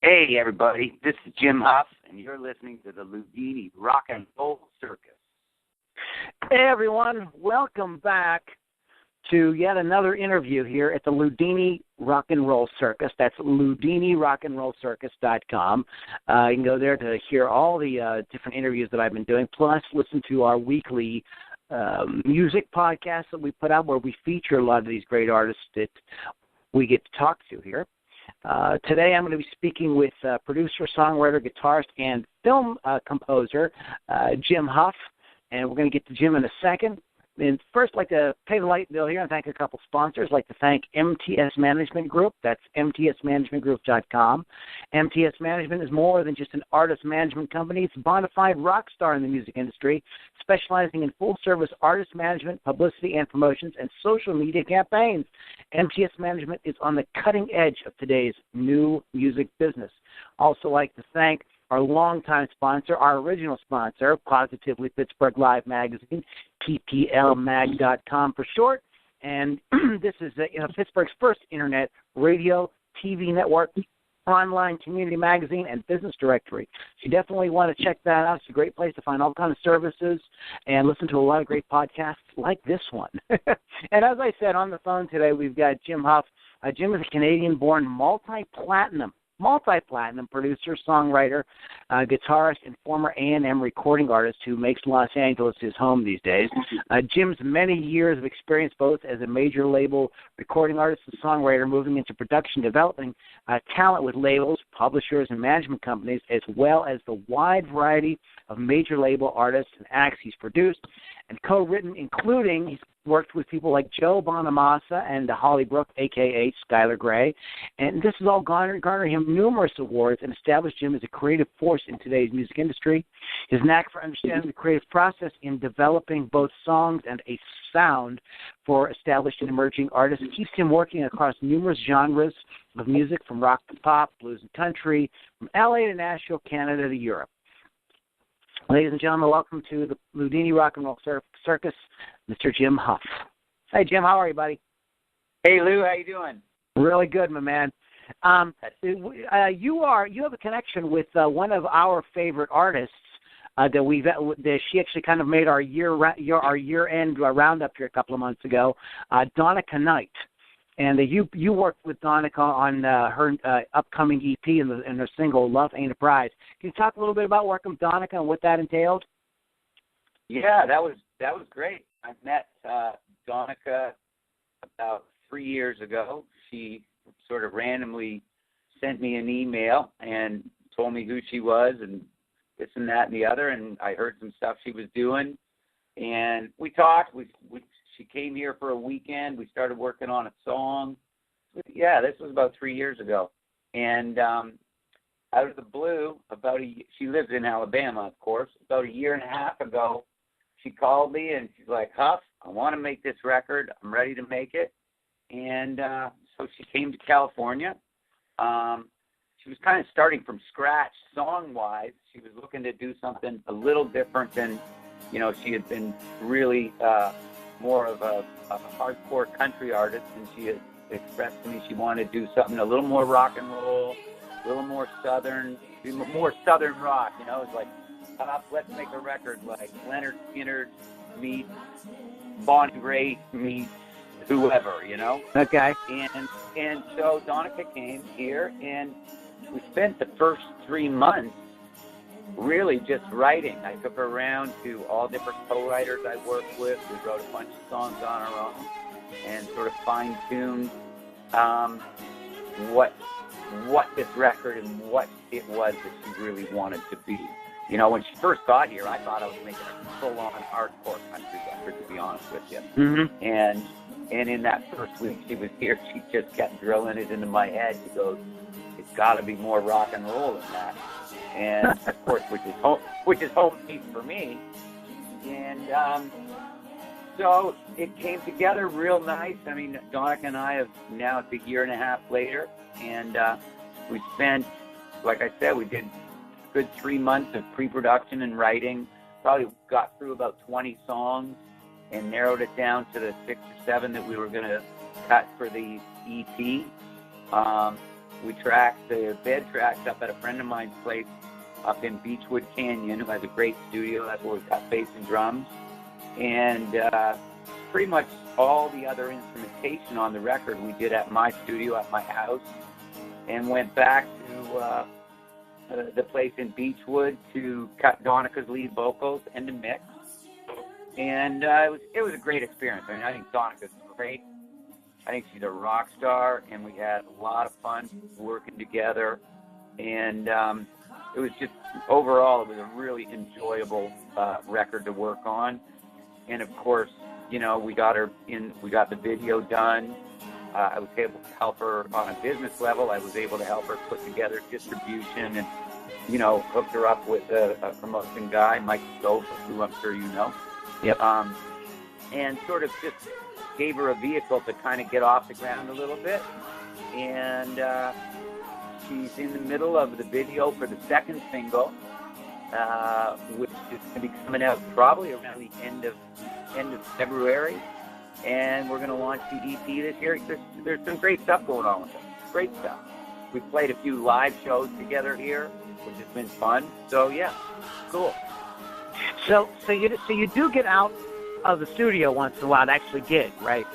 Hey, everybody, this is Jim Huff, and you're listening to the Loudini Rock and Roll Circus. Hey, everyone, welcome back to yet another interview here at the Loudini Rock and Roll Circus. That's LoudiniRockandRollCircus.com. You can go there to hear all the different interviews that I've been doing, plus listen to our weekly music podcast that we put out where we feature a lot of these great artists that we get to talk to here. Today I'm going to be speaking with producer, songwriter, guitarist, and film composer Jim Huff, and we're going to get to Jim in a second. And first, I'd like to pay the light bill here and thank a couple sponsors. I'd like to thank MTS Management Group. That's mtsmanagementgroup.com. MTS Management is more than just an artist management company. It's a bona fide rock star in the music industry, specializing in full-service artist management, publicity and promotions, and social media campaigns. MTS Management is on the cutting edge of today's new music business. Also like to thank our longtime sponsor, our original sponsor, Positively Pittsburgh Live Magazine, pplmag.com for short. And this is Pittsburgh's first internet radio, TV network, online community magazine, and business directory. So you definitely want to check that out. It's a great place to find all kinds of services and listen to a lot of great podcasts like this one. And as I said, on the phone today, we've got Jim Huff. Jim is a Canadian-born multi-platinum producer, songwriter, guitarist, and former A&M recording artist who makes Los Angeles his home these days. Jim's many years of experience both as a major label recording artist and songwriter, moving into production, developing talent with labels, publishers, and management companies, as well as the wide variety of major label artists and acts he's produced and co-written, including he's worked with people like Joe Bonamassa and Holly Brook, a.k.a. Skylar Gray. And this has all garnered him numerous awards and established him as a creative force in today's music industry. His knack for understanding the creative process in developing both songs and a sound for established and emerging artists keeps him working across numerous genres of music, from rock to pop, blues and country, from L.A. to Nashville, Canada to Europe. Ladies and gentlemen, welcome to the Loudini Rock and Roll Circus, Mr. Jim Huff. Hey, Jim, how are you, buddy? Hey, Lou, how you doing? Really good, my man. You have a connection with one of our favorite artists that she actually kind of made our year-end roundup here a couple of months ago, Donica Knight. And you worked with Donica on her upcoming EP and her single "Love Ain't a Prize." Can you talk a little bit about working with Donica and what that entailed? Yeah, that was great. I met Donica about 3 years ago. She sort of randomly sent me an email and told me who she was and this and that and the other, and I heard some stuff she was doing, and we talked. She came here for a weekend. We started working on a song. Yeah, this was about 3 years ago. And out of the blue, she lives in Alabama, of course. About a year and a half ago, she called me and she's like, Huff, I want to make this record. I'm ready to make it. And so she came to California. She was kind of starting from scratch song-wise. She was looking to do something a little different than, she had been really more of a hardcore country artist, and she had expressed to me she wanted to do something a little more rock and roll, a little more southern rock. It's like, let's make a record like Leonard Skinner meets Bonnie Raitt meets whoever, Okay. And so Donica came here, and we spent the first 3 months really just writing. I took her around to all different co-writers I worked with. We wrote a bunch of songs on our own and sort of fine-tuned what this record and what it was that she really wanted to be. When she first got here, I thought I was making a full-on hardcore country record, to be honest with you. Mm-hmm. And in that first week she was here, she just kept drilling it into my head. She goes, it's got to be more rock and roll than that. And of course, which is home base for me. And so it came together real nice. I mean, Donica and I have now, it's a year and a half later, and we spent, like I said, we did a good 3 months of pre-production and writing. Probably got through about 20 songs and narrowed it down to the 6 or 7 that we were going to cut for the EP. We tracked the bed tracks up at a friend of mine's place up in Beechwood Canyon, who has a great studio. That's where we got bass and drums. And pretty much all the other instrumentation on the record we did at my studio, at my house, and went back to the place in Beechwood to cut Donica's lead vocals and to mix. And it was a great experience. I mean, I think Donica's great. I think she's a rock star, and we had a lot of fun working together. And it was just, overall, it was a really enjoyable record to work on. And of course, you know, we got the video done. I was able to help her on a business level. I was able to help her put together distribution and, you know, hooked her up with a promotion guy, Mike Stover, who I'm sure you know. Yep. And sort of just gave her a vehicle to kind of get off the ground a little bit. And she's in the middle of the video for the second single, which is going to be coming out probably around the end of February. And we're going to launch the EP this year. There's some great stuff going on with it. Great stuff. We played a few live shows together here, which has been fun. So yeah, cool. So you do get out of the studio once in a while to actually gig, right?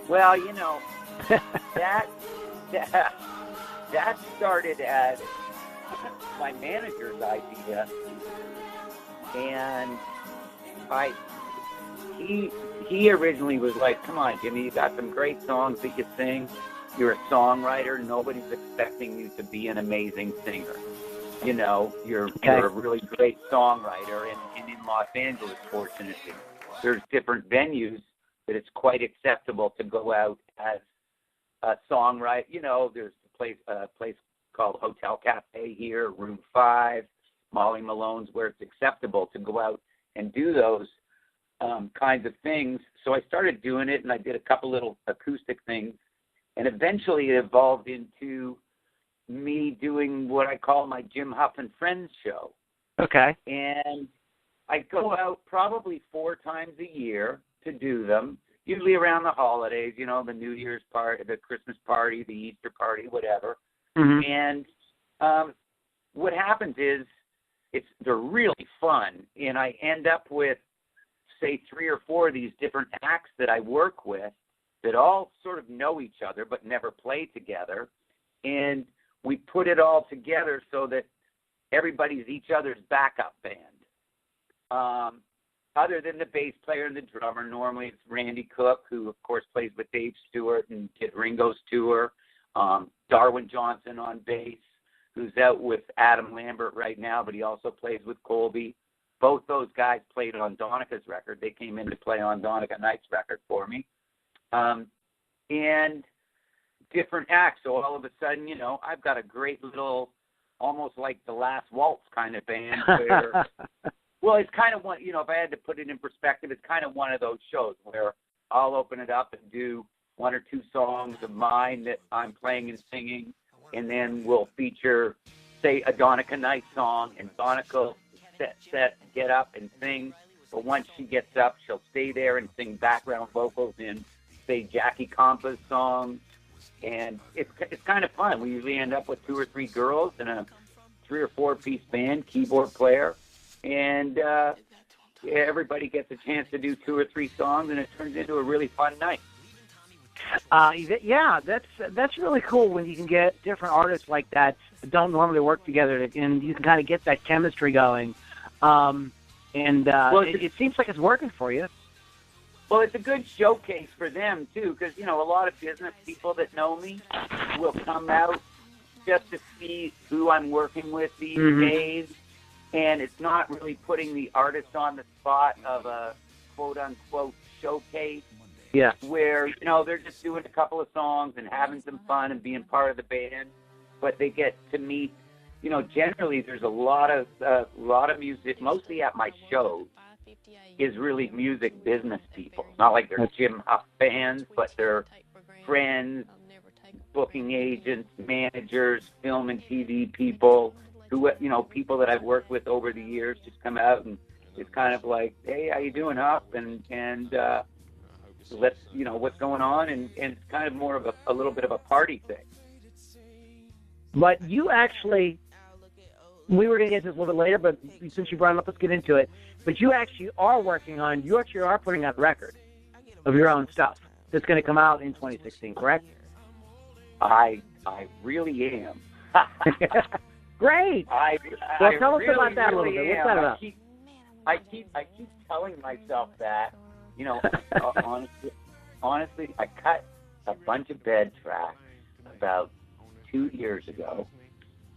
Well, you know, that started as my manager's idea, and he originally was like, "Come on, Jimmy, you got some great songs that you sing. You're a songwriter. Nobody's expecting you to be an amazing singer. You know, you're a really great songwriter." And in Los Angeles, fortunately, there's different venues that it's quite acceptable to go out as a songwriter. You know, there's a place called Hotel Cafe here, Room 5, Molly Malone's, where it's acceptable to go out and do those kinds of things. So I started doing it, and I did a couple little acoustic things, and eventually it evolved into me doing what I call my Jim Huff and Friends show. Okay. And I go out probably 4 times a year to do them, usually around the holidays, you know, the New Year's party, the Christmas party, the Easter party, whatever. Mm-hmm. And what happens is they're really fun, and I end up with, say, 3 or 4 of these different acts that I work with that all sort of know each other but never play together. And we put it all together so that everybody's each other's backup band. Other than the bass player and the drummer, normally it's Randy Cook, who, of course, plays with Dave Stewart and did Ringo's tour. Darwin Johnson on bass, who's out with Adam Lambert right now, but he also plays with Colby. Both those guys played on Donica's record. They came in to play on Donica Knight's record for me. And different acts. So all of a sudden, you know, I've got a great little, almost like the Last Waltz kind of band where, well, it's kind of one, you know, if I had to put it in perspective, it's kind of one of those shows where I'll open it up and do 1 or 2 songs of mine that I'm playing and singing, and then we'll feature, say, a Donica Knight song, and Donica will get up and sing. But once she gets up, she'll stay there and sing background vocals in, say, Jackie Compa's songs. And it's kind of fun. We usually end up with 2 or 3 girls and a 3 or 4 piece band, keyboard player, and everybody gets a chance to do 2 or 3 songs, and it turns into a really fun night. Yeah, that's really cool when you can get different artists like that don't normally work together, and you can kind of get that chemistry going. It seems like it's working for you. Well, it's a good showcase for them, too, because, you know, a lot of business people that know me will come out just to see who I'm working with these days, and it's not really putting the artist on the spot of a quote-unquote showcase. Yeah. Where, you know, they're just doing a couple of songs and having some fun and being part of the band, but they get to meet, you know, generally there's a lot of music, mostly at my shows, is really music business people. Not like they're Jim Huff fans, but they're friends, booking agents, managers, film and TV people, who, you know, people that I've worked with over the years just come out and it's kind of like, hey, how you doing, Huff? And let's, you know, what's going on? And it's kind of more of a little bit of a party thing. But you actually, we were going to get to this a little bit later, but since you brought it up, let's get into it. But you actually are working on, you actually are putting out a record of your own stuff that's going to come out in 2016, correct? I really am. Great. Well, tell us about that a little bit. What's that about? I keep telling myself that, you know, honestly, I cut a bunch of bed tracks about 2 years ago,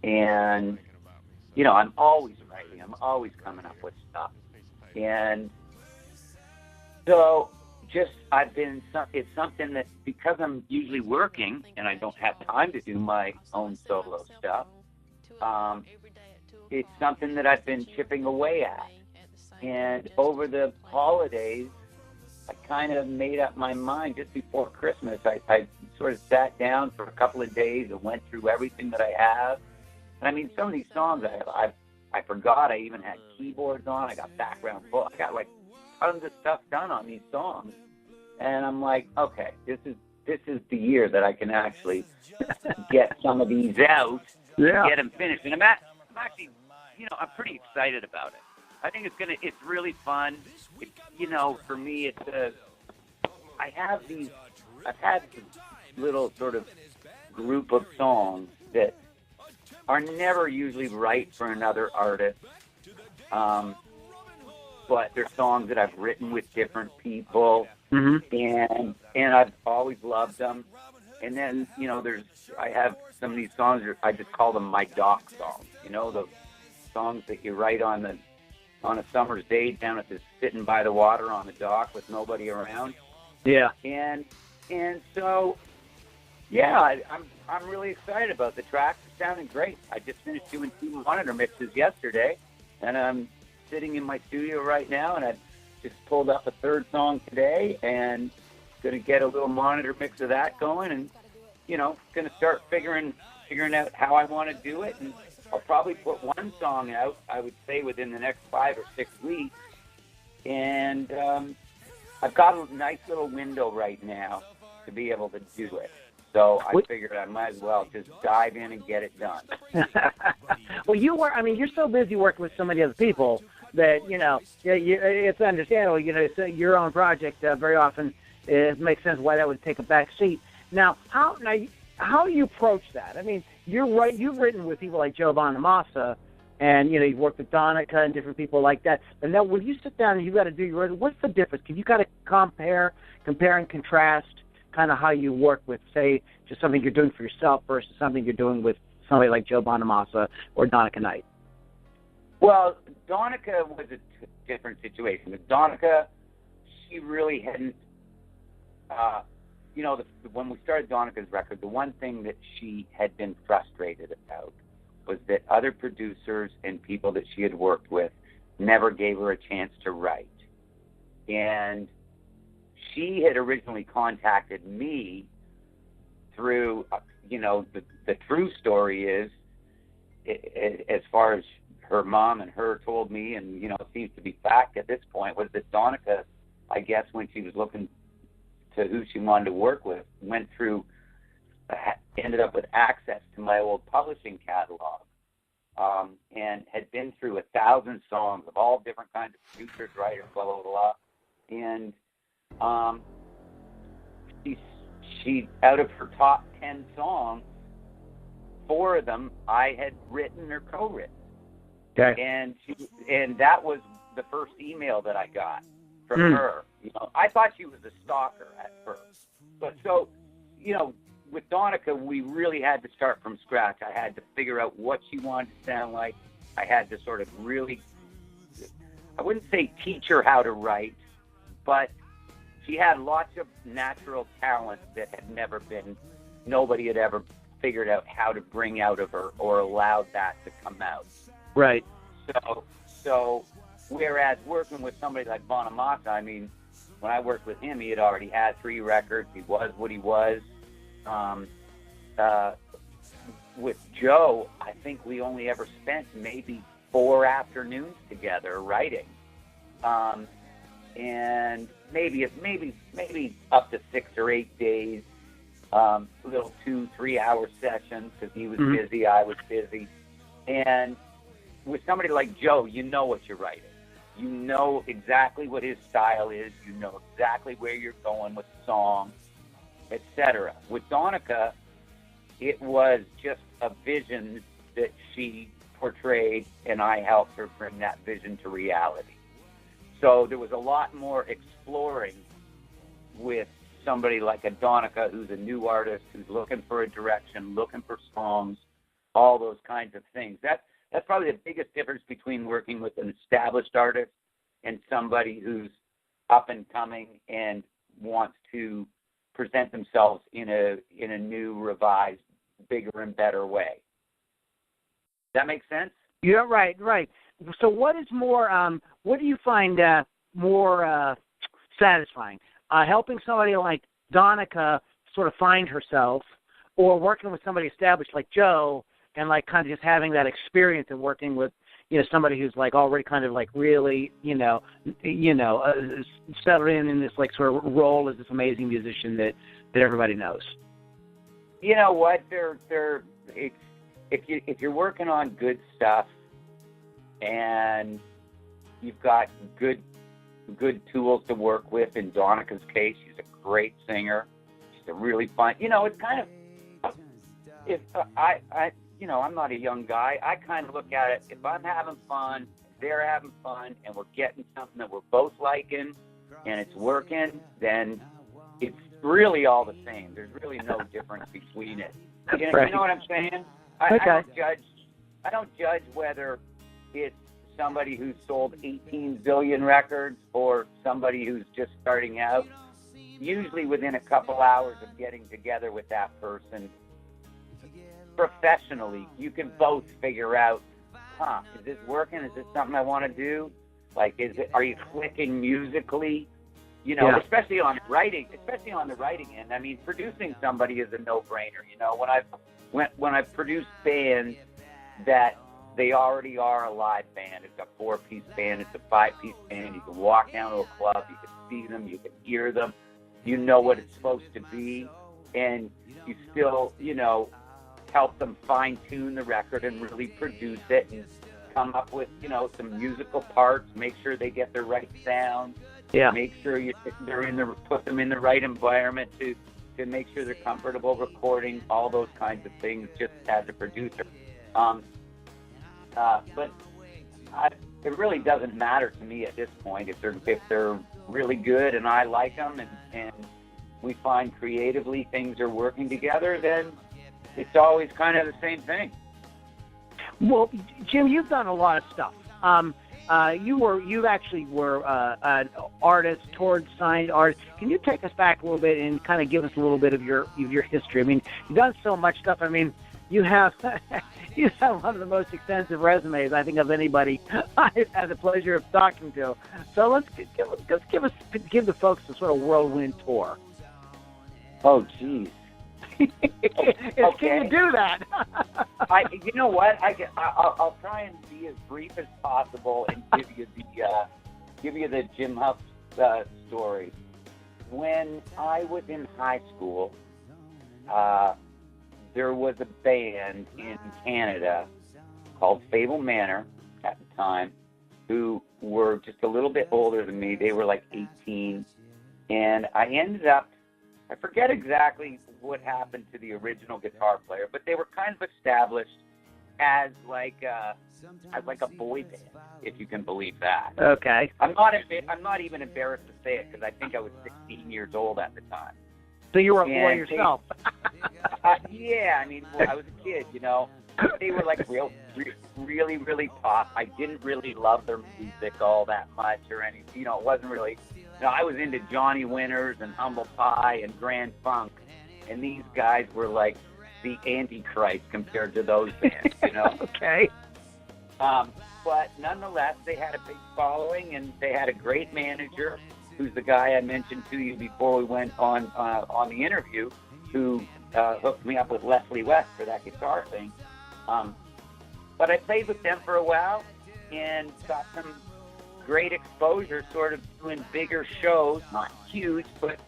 and, you know, I'm always writing. I'm always coming up with stuff. And so it's something that, because I'm usually working and I don't have time to do my own solo stuff, it's something that I've been chipping away at. And over the holidays, I kind of made up my mind just before Christmas. I sort of sat down for a couple of days and went through everything that I have. And I mean, some of these songs I forgot I even had keyboards on. I got background vocals. I got like tons of stuff done on these songs. And I'm like, okay, this is the year that I can actually get some of these out, get them finished. And I'm actually, you know, I'm pretty excited about it. I think it's really fun. You know, for me, I've had this little sort of group of songs that are never usually right for another artist. But they're songs that I've written with different people, and I've always loved them. And then, you know, I have some of these songs, I just call them my dock songs. You know, the songs that you write on a summer's day down at sitting by the water on the dock with nobody around. Yeah. And so, yeah, I'm really excited about the tracks. It's sounding great. I just finished doing 2 monitor mixes yesterday, and I'm sitting in my studio right now, and I've just pulled up a third song today, and going to get a little monitor mix of that going, and, you know, going to start figuring out how I want to do it, and I'll probably put one song out, I would say, within the next 5 or 6 weeks, and I've got a nice little window right now to be able to do it. So I figured I might as well just dive in and get it done. Well, you're so busy working with so many other people that, you know, it's understandable. You know, it's your own project. Very often, it makes sense why that would take a back seat. Now, how do you approach that? I mean, you've written with people like Joe Bonamassa, and, you know, you've worked with Donica and different people like that. And now, when you sit down and you got to do your, what's the difference? Can you kind of compare and contrast kind of how you work with, say, just something you're doing for yourself versus something you're doing with somebody like Joe Bonamassa or Donica Knight? Well, Donica was a different situation. With Donica, she really hadn't, you know, when we started Donica's record, the one thing that she had been frustrated about was that other producers and people that she had worked with never gave her a chance to write. And she had originally contacted me through, you know, the true story is, as far as her mom and her told me, and, you know, it seems to be fact at this point, was that Donica, I guess, when she was looking to who she wanted to work with, ended up with access to my old publishing catalog, and had been through 1,000 songs of all different kinds of producers, writers, blah, blah, blah. And she out of her top 10 songs, 4 of them I had written or co-written. Okay. And that was the first email that I got from her. You know, I thought she was a stalker at first. But so, you know, with Donica, we really had to start from scratch. I had to figure out what she wanted to sound like. I had to sort of really, I wouldn't say teach her how to write, but she had lots of natural talent that had nobody had ever figured out how to bring out of her or allowed that to come out. Right. So whereas working with somebody like Bonamassa, I mean, when I worked with him, he had already had 3 records. He was what he was. With Joe, I think we only ever spent maybe 4 afternoons together writing. And maybe up to 6 or 8 days little 2-3 hour sessions because he was busy, I was busy. And with somebody like Joe, you know what you're writing. You know exactly what his style is. You know exactly where you're going with the song, etc. With Donica, it was just a vision that she portrayed, and I helped her bring that vision to reality. So there was a lot more exploring with somebody like a Donica, who's a new artist, who's looking for a direction, looking for songs, all those kinds of things. That's probably the biggest difference between working with an established artist and somebody who's up and coming and wants to present themselves in a new, revised, bigger and better way. Does that make sense? Yeah, right. So what is more, what do you find more satisfying? Helping somebody like Donica sort of find herself, or working with somebody established like Joe, and like kind of just having that experience of working with, somebody who's like already kind of like really, settled in this like sort of role as this amazing musician that everybody knows. You know what? If you're working on good stuff and you've got good tools to work with. In Donica's case, she's a great singer. She's a really fun. It's kind of I'm not a young guy. I kind of look at it. If I'm having fun, they're having fun, and we're getting something that we're both liking, and it's working, then it's really all the same. There's really no difference between it. You know what I'm saying? I don't judge whether it's somebody who's sold 18 billion records or somebody who's just starting out. Usually within a couple hours of getting together with that person, professionally, you can both figure out, is this working? Is this something I want to do? Like, are you clicking musically? Especially on the writing end. I mean, producing somebody is a no-brainer. When I've produced bands that they already are a live band. It's a 4-piece band. It's a 5-piece band. You can walk down to a club. You can see them. You can hear them. You know what it's supposed to be. And you still, help them fine-tune the record and really produce it and come up with, some musical parts, make sure they get the right sound. Yeah. Make sure put them in the right environment to make sure they're comfortable recording, all those kinds of things, just as a producer. But it really doesn't matter to me at this point if they're really good and I like them and we find creatively things are working together, then it's always kind of the same thing. Well, Jim, you've done a lot of stuff. You actually were an artist, signed artist. Can you take us back a little bit and kind of give us a little bit of your history? I mean, you've done so much stuff. I mean, you have one of the most extensive resumes I think of anybody I've had the pleasure of talking to. So let's give the folks a sort of whirlwind tour. Oh, geez. Okay. Can you do that? You know what? I'll try and be as brief as possible and give you the Jim Huff story. When I was in high school, there was a band in Canada called Fable Manor at the time, who were just a little bit older than me. They were like 18, and I ended up, I forget exactly what happened to the original guitar player, but they were kind of established as like a boy band, if you can believe that. Okay. I'm not even embarrassed to say it because I think I was 16 years old at the time. So you were a boy yourself. Yeah, I mean, I was a kid, They were like really, really pop. I didn't really love their music all that much or anything. It wasn't really. I was into Johnny Winters and Humble Pie and Grand Funk, and these guys were like the Antichrist compared to those bands, Okay. But nonetheless, they had a big following, and they had a great manager, who's the guy I mentioned to you before we went on the interview, who hooked me up with Leslie West for that guitar thing. But I played with them for a while and got some great exposure, sort of doing bigger shows, not huge, but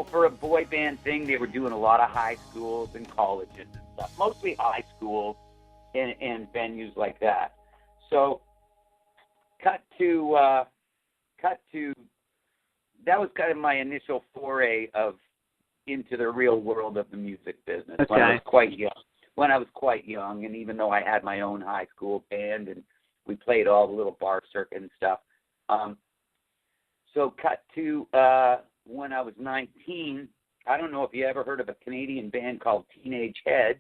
for a boy band thing, they were doing a lot of high schools and colleges and stuff, mostly high schools and venues like that. So cut to that was kind of my initial foray into the real world of the music business. Okay. When I was quite young, and even though I had my own high school band and we played all the little bar circuit and stuff. So cut to when I was 19. I don't know if you ever heard of a Canadian band called Teenage Head,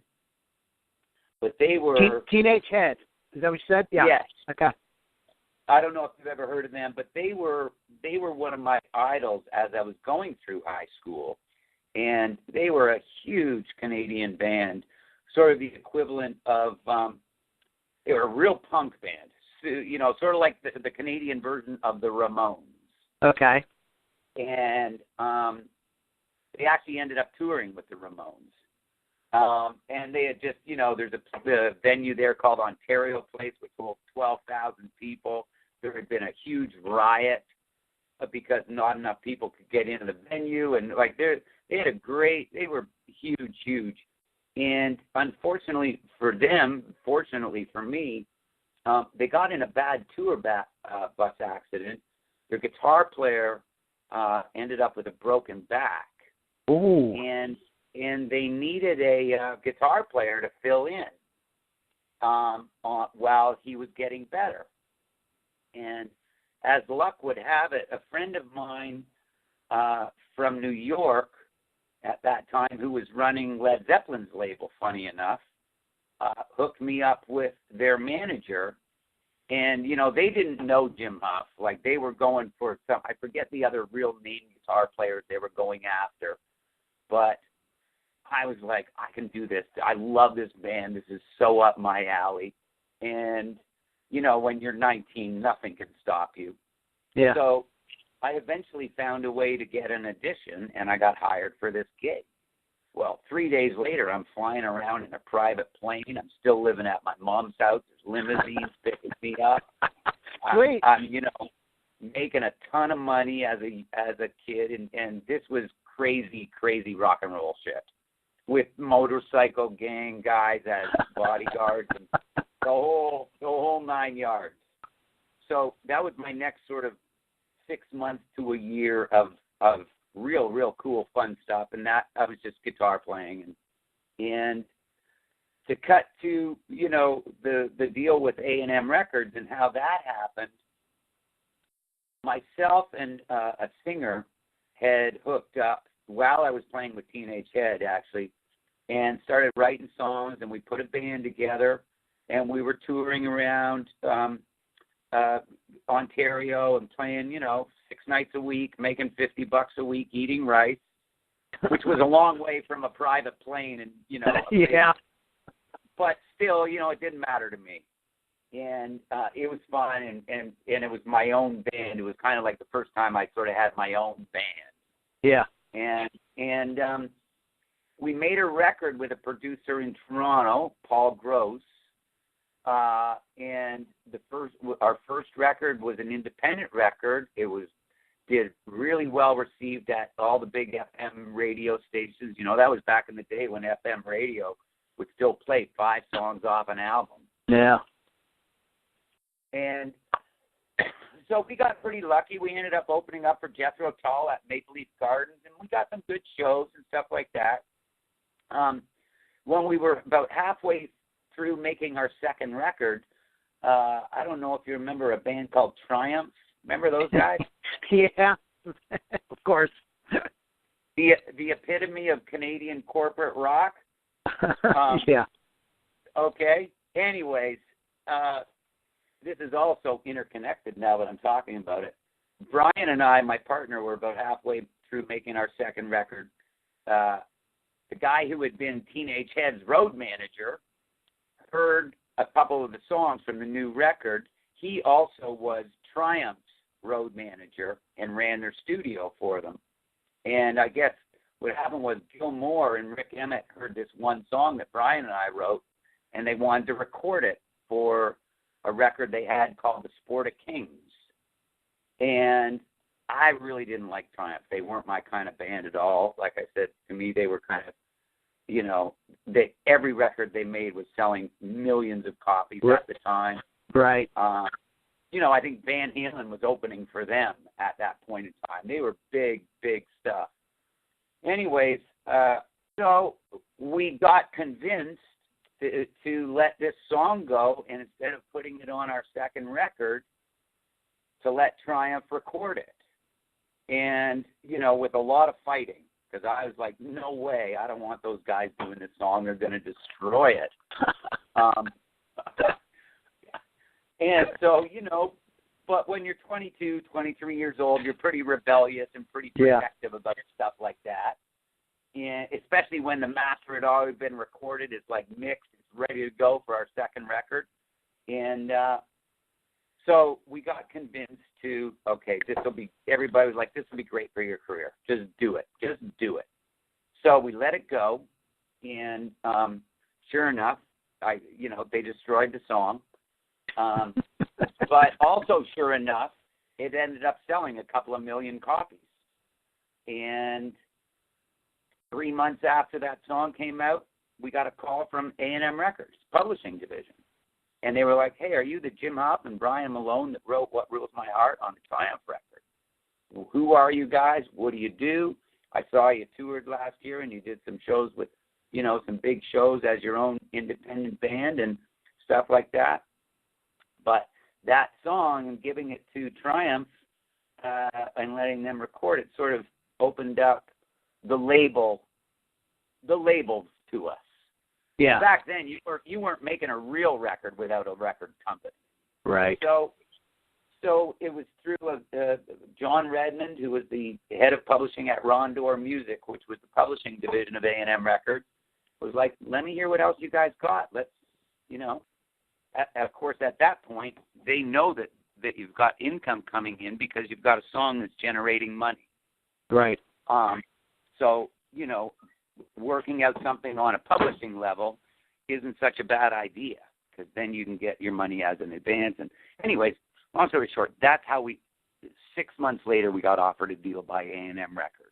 but they were Teenage Head. Is that what you said? Yeah. Yes. Okay. I don't know if you've ever heard of them, but they were one of my idols as I was going through high school, and they were a huge Canadian band, sort of the equivalent of they were a real punk band, sort of like the Canadian version of the Ramones. Okay. And they actually ended up touring with the Ramones. And they had just, there's a venue there called Ontario Place, which holds 12,000 people. There had been a huge riot because not enough people could get into the venue. And, they were huge. And unfortunately for them, fortunately for me, they got in a bad tour bus accident. Their guitar player ended up with a broken back. Ooh. And they needed a guitar player to fill in while he was getting better. And as luck would have it, a friend of mine from New York at that time, who was running Led Zeppelin's label, funny enough, hooked me up with their manager. And, they didn't know Jim Huff. Like, they were going for I forget the other real name guitar players they were going after. But I was like, I can do this. I love this band. This is so up my alley. And, when you're 19, nothing can stop you. Yeah. So I eventually found a way to get an audition, and I got hired for this gig. Well, 3 days later, I'm flying around in a private plane. I'm still living at my mom's house. There's limousines picking me up. Sweet. I'm making a ton of money as a kid, and this was crazy rock and roll shit with motorcycle gang guys as bodyguards and the whole 9 yards. So that was my next sort of 6 months to a year of real cool fun stuff, and that I was just guitar playing and to cut to the deal with A&M Records and how that happened. Myself and a singer had hooked up while I was playing with Teenage Head, actually, and started writing songs, and we put a band together, and we were touring around Ontario and playing, 6 nights a week, making $50 a week, eating rice, which was a long way from a private plane, and yeah. But still, it didn't matter to me, and it was fun, and it was my own band. It was kind of like the first time I sort of had my own band. Yeah. And we made a record with a producer in Toronto, Paul Gross. And our first record was an independent record. It did really well received at all the big FM radio stations. That was back in the day when FM radio would still play 5 songs off an album. Yeah. And so we got pretty lucky. We ended up opening up for Jethro Tull at Maple Leaf Gardens, and we got some good shows and stuff like that. When we were about halfway through making our second record, I don't know if you remember a band called Triumph. Remember those guys? Yeah, of course. The epitome of Canadian corporate rock. Yeah. Okay. Anyways, this is also interconnected now that I'm talking about it. Brian and I, my partner, were about halfway through making our second record. The guy who had been Teenage Head's road manager heard a couple of the songs from the new record. He also was Triumph's road manager and ran their studio for them. And I guess what happened was Gil Moore and Rick Emmett heard this one song that Brian and I wrote, and they wanted to record it for a record they had called The Sport of Kings. And I really didn't like Triumph. They weren't my kind of band at all. Like I said, to me, they were kind of, every record they made was selling millions of copies at the time. Right. I think Van Halen was opening for them at that point in time. They were big, big stuff. Anyways, so we got convinced to let this song go, and instead of putting it on our second record, to let Triumph record it. And, with a lot of fighting, because I was like, no way, I don't want those guys doing this song. They're going to destroy it. And so, but when you're 22, 23 years old, you're pretty rebellious and pretty protective about stuff like that. And especially when the master had already been recorded, it's like mixed, it's ready to go for our second record. And so we got convinced to, okay, everybody was like, this will be great for your career. Just do it. Just do it. So we let it go. And sure enough, they destroyed the song. But also, sure enough, it ended up selling a couple of million copies. And 3 months after that song came out, we got a call from A&M Records, publishing division. And they were like, hey, are you the Jim Hop and Brian Malone that wrote What Rules My Heart on the Triumph record? Well, who are you guys? What do you do? I saw you toured last year and you did some shows with, some big shows as your own independent band and stuff like that. But that song and giving it to Triumph and letting them record it sort of opened up the labels to us. Yeah. Back then, you weren't making a real record without a record company. Right. So it was through John Redmond, who was the head of publishing at Rondor Music, which was the publishing division of A&M Records, was like, let me hear what else you guys got. Let's, of course, at that point, they know that you've got income coming in because you've got a song that's generating money. Right. So, working out something on a publishing level isn't such a bad idea because then you can get your money as an advance. And anyways, long story short, that's how 6 months later, we got offered a deal by A&M Records,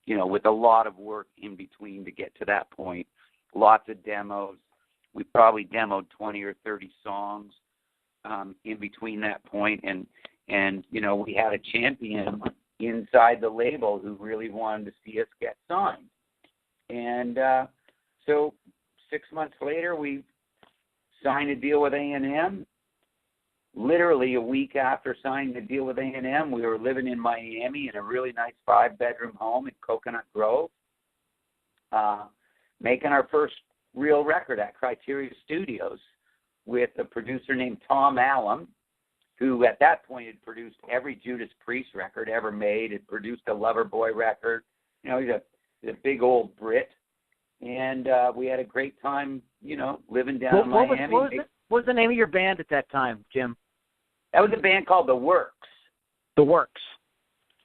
with a lot of work in between to get to that point, lots of demos. We probably demoed 20 or 30 songs in between that point. And we had a champion inside the label who really wanted to see us get signed. And so 6 months later, we signed a deal with A&M. Literally a week after signing the deal with A&M, we were living in Miami in a really nice 5-bedroom home in Coconut Grove, making our first real record at Criteria Studios with a producer named Tom Allen, who at that point had produced every Judas Priest record ever made, had produced a Loverboy record. He's a big old Brit. And we had a great time, living down in Miami. What was the name of your band at that time, Jim? That was a band called The Works. The Works.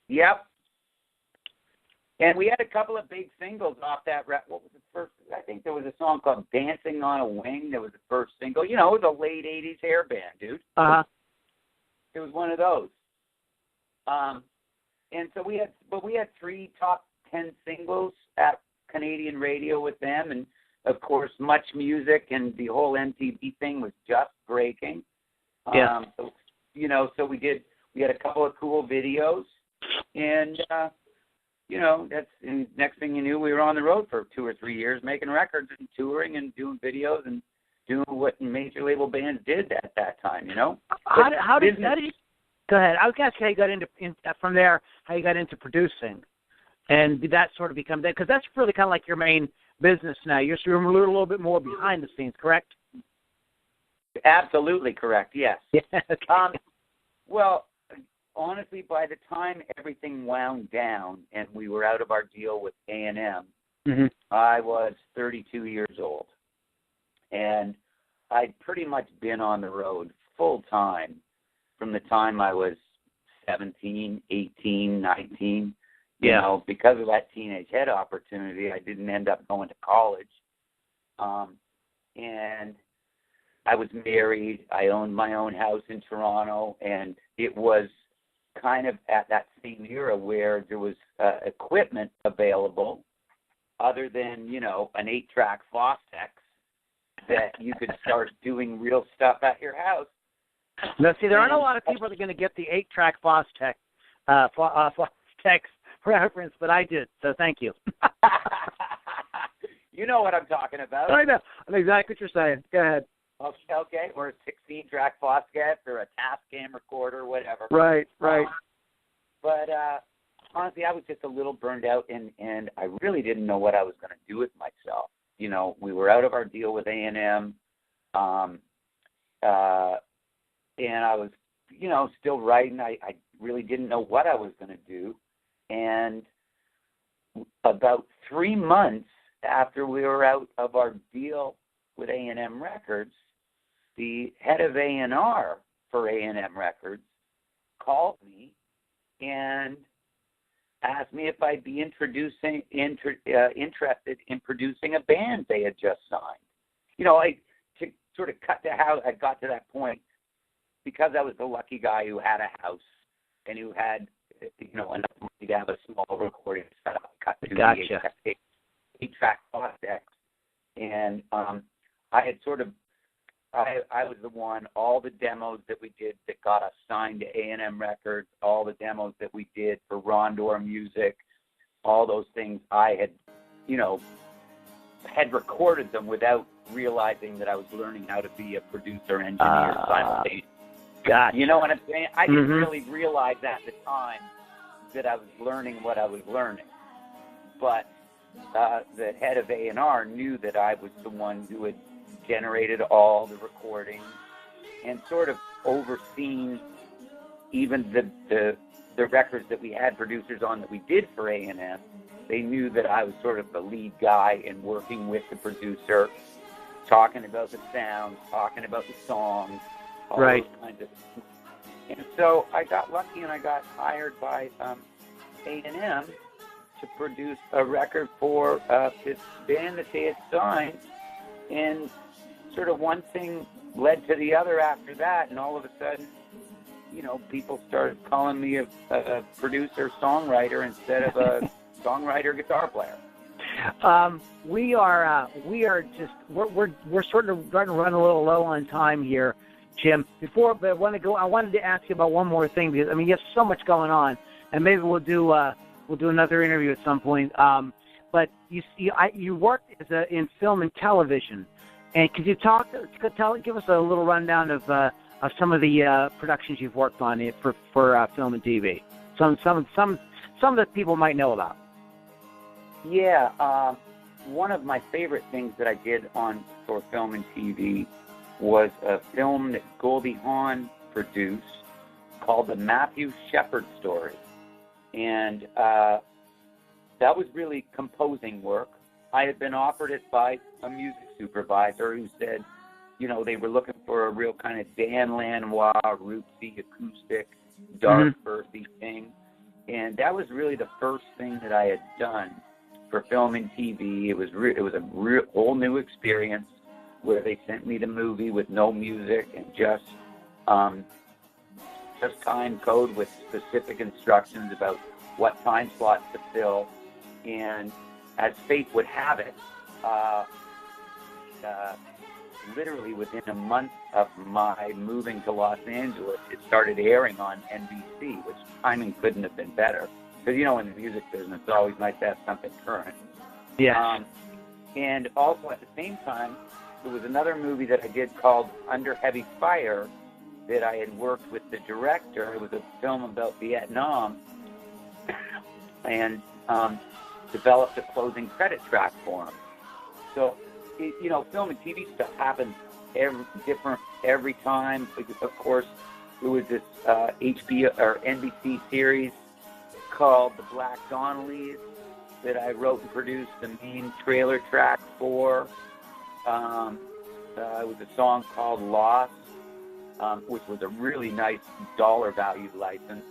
Yep. And we had a couple of big singles off that record. What was the first? I think there was a song called Dancing on a Wing. That was the first single. It was a late 80s hair band, dude. Uh-huh. It was one of those. And so we had 3 top 10 singles at Canadian radio with them, and of course Much Music and the whole MTV thing was just breaking. Yeah. So we had a couple of cool videos, and and next thing you knew, we were on the road for 2 or 3 years making records and touring and doing videos and doing what major label bands did at that time. How did you? Go ahead. I was going to ask how you got into from there. How you got into producing, and did that sort of become that? Because that's really kind of like your main business now. You're a little bit more behind the scenes, correct? Absolutely correct. Yes. Yeah, okay. Well, honestly, by the time everything wound down and we were out of our deal with A&M, I was 32 years old. And I'd pretty much been on the road full time from the time I was 17, 18, 19. Because of that teenage head opportunity, I didn't end up going to college. And I was married. I owned my own house in Toronto, and it was kind of at that same era where there was equipment available other than, you know, an 8-track Fostex that you could start doing real stuff at your house. Now, see, there aren't a lot of people that are going to get the 8-track Fostex reference, but I did, so thank you. You know what I'm talking about. I know. I know exactly what you're saying. Go ahead. Okay, or a 16-track Fostex or a Tascam recorder, whatever. Right. But honestly, I was just a little burned out, and I really didn't know what I was going to do with myself. You know, we were out of our deal with A&M, and I was, you know, still writing. I really didn't know what I was going to do. And about 3 months after we were out of our deal with A&M Records, the head of A&R for A&M Records called me and asked me if I'd be interested in producing a band they had just signed. You know, to sort of cut to how I got to that point, because I was the lucky guy who had a house and who had, you know, enough money to have a small recording setup. Cut to Gotcha. the 8-track Fostex, and I had sort of, I was the one, all the demos that we did that got us signed to A&M Records, all the demos that we did for Rondor Music, all those things I had, you know, had recorded them without realizing that I was learning how to be a producer engineer simultaneously. Gotcha. You know what I'm saying? I didn't really realize at the time that I was learning what I was learning. But the head of A&R knew that I was the one who had generated all the recordings and sort of overseen even the records that we had producers on that we did for A&M. They knew that I was sort of the lead guy in working with the producer, talking about the sounds, talking about the songs, all those kinds of things. And so I got lucky and I got hired by A&M to produce a record for this band that they had signed, and sort of one thing led to the other after that, and all of a sudden, you know, people started calling me a producer-songwriter instead of a songwriter-guitar player. We're sort of starting to run a little low on time here, Jim. But I wanted to ask you about one more thing, because I mean, you have so much going on, and maybe we'll do another interview at some point. But you worked in film and television, and could you give us a little rundown of some of the productions you've worked on for film and TV? Some that people might know about. Yeah, one of my favorite things that I did for film and TV was a film that Goldie Hawn produced called The Matthew Shepard Story. And that was really composing work. I had been offered it by a music supervisor who said, you know, they were looking for a real kind of Dan Lanois, rootsy, acoustic, dark, earthy thing. And that was really the first thing that I had done for film and TV. It was a whole new experience where they sent me the movie with no music and just time code with specific instructions about what time slots to fill. And as fate would have it, literally within a month of my moving to Los Angeles, it started airing on NBC, which timing couldn't have been better. Because, you know, in the music business, it's always nice to have something current. Yeah. And also at the same time, there was another movie that I did called Under Heavy Fire that I had worked with the director. It was a film about Vietnam, and developed a closing credit track for him. So, you know, film and TV stuff happens every time. Of course, there was this HBO or NBC series called The Black Donnellys that I wrote and produced the main trailer track for. It was a song called Lost, which was a really nice dollar value license.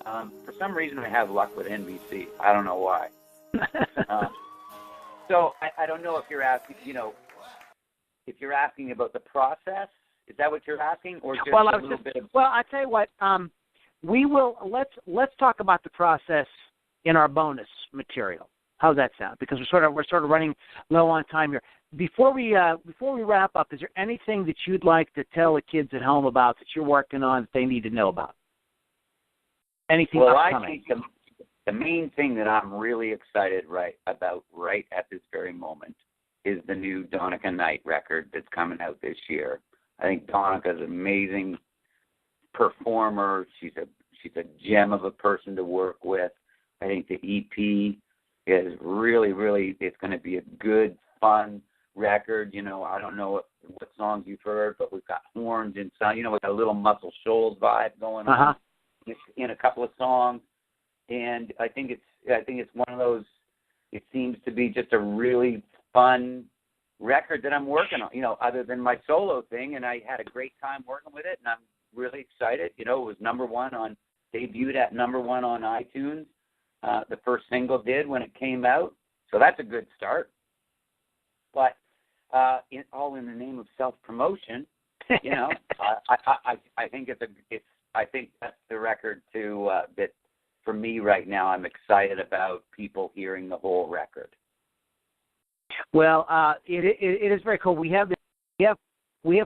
For some reason, I have luck with NBC. I don't know why. So I don't know if you're asking, you know, if you're asking about the process. Is that what you're asking, or just a little bit of? Well, I tell you what. let's talk about the process in our bonus material. How's that sound? Because we're sort of running low on time here. Before we wrap up, is there anything that you'd like to tell the kids at home about that you're working on that they need to know about? Anything upcoming? I think the main thing that I'm really excited about right at this very moment is the new Donica Knight record that's coming out this year. I think Donica's an amazing performer. She's a gem of a person to work with. I think the EP is really, really, it's going to be a good, fun record. You know, I don't know what songs you've heard, but we've got horns and sound, you know, with a little Muscle Shoals vibe going on in a couple of songs. And I think it's one of those, it seems to be just a really fun record that I'm working on, you know, other than my solo thing. And I had a great time working with it, and I'm really excited. You know, it was debuted at number one on iTunes. The first single did when it came out, so that's a good start. But all in the name of self-promotion, you know, I think I think that's the record that for me right now. I'm excited about people hearing the whole record. Well, it is very cool. We have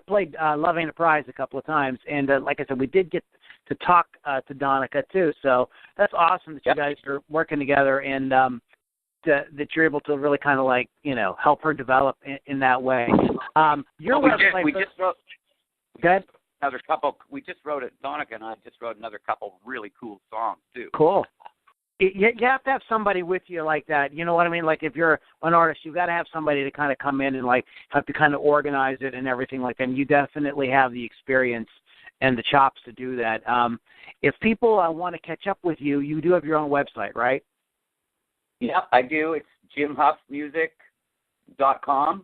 played Love Ain't a Prize a couple of times, and like I said, we did get to talk to Donica too. So that's awesome that you guys are working together, and that you're able to really kind of like, you know, help her develop in that way. We just wrote another couple. We just wrote it. Donica and I just wrote another couple really cool songs too. Cool. You have to have somebody with you like that. You know what I mean? Like if you're an artist, you've got to have somebody to kind of come in and like have to kind of organize it and everything like that. And you definitely have the experience and the chops to do that. If people want to catch up with you, you do have your own website, right? Yeah, I do. It's jimhuffmusic.com.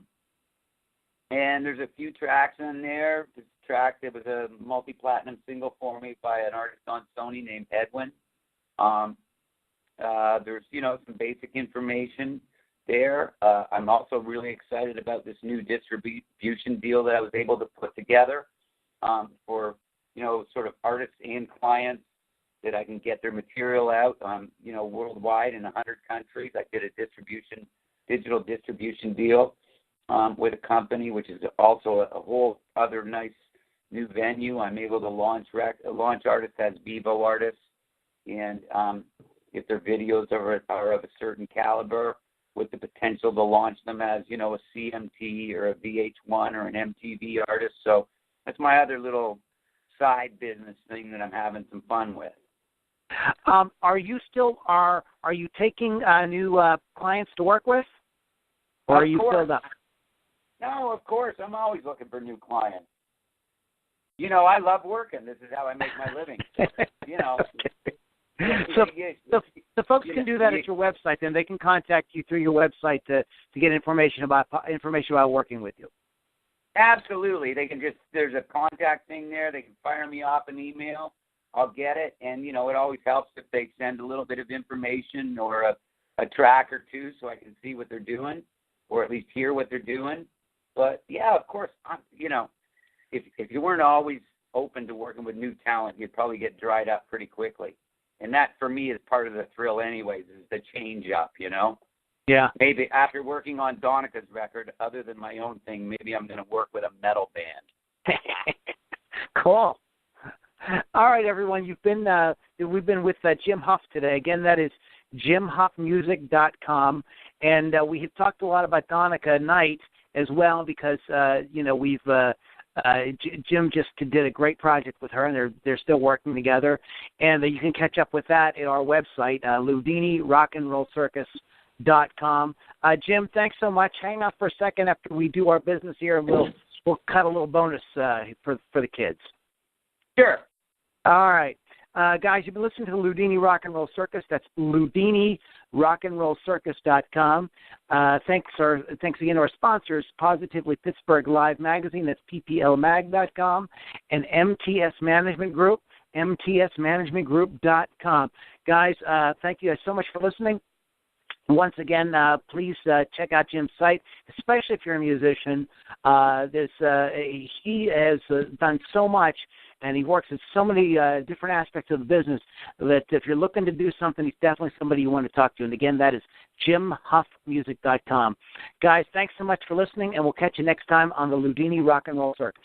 And there's a few tracks in there. This track, it was a multi-platinum single for me by an artist on Sony named Edwin. There's, you know, some basic information there. I'm also really excited about this new distribution deal that I was able to put together for, you know, sort of artists and clients that I can get their material out, you know, worldwide in 100 countries. I did a digital distribution deal with a company, which is also a whole other nice new venue. I'm able to launch artists as Vivo artists, and if their videos are of a certain caliber, with the potential to launch them as, you know, a CMT or a VH1 or an MTV artist. So that's my other little side business thing that I'm having some fun with. Are you taking new clients to work with, or are you filled up? No, of course. I'm always looking for new clients. You know, I love working. This is how I make my living. You know. So the folks can do that at your website. Then they can contact you through your website to get information about working with you. Absolutely. They can there's a contact thing there. They can fire me off an email. I'll get it. And, you know, it always helps if they send a little bit of information or a track or two so I can see what they're doing, or at least hear what they're doing. But, yeah, of course, you know, if you weren't always open to working with new talent, you'd probably get dried up pretty quickly. And that, for me, is part of the thrill anyways, is the change up, you know? Yeah. Maybe after working on Donica's record, other than my own thing, maybe I'm going to work with a metal band. Cool. All right, everyone. We've been with Jim Huff today. Again, that is jimhuffmusic.com. And we have talked a lot about Donica Knight as well because, you know, we've Jim just did a great project with her, and they're still working together. And you can catch up with that at our website, LouDiniRock'n'RollCircus.com. Jim, thanks so much. Hang out for a second after we do our business here, and we'll cut a little bonus for the kids. Sure. All right. Guys, you've been listening to the Loudini Rock and Roll Circus. That's LouDiniRock'n'RollCircus.com. Thanks again to our sponsors, Positively Pittsburgh Live Magazine. That's PPLMag.com. And MTS Management Group, MTSManagementGroup.com. Guys, thank you guys so much for listening. Once again, please check out Jim's site, especially if you're a musician. He has done so much And he works in so many different aspects of the business that if you're looking to do something, he's definitely somebody you want to talk to. And again, that is JimHuffMusic.com. Guys, thanks so much for listening, and we'll catch you next time on the Loudini Rock and Roll Circus.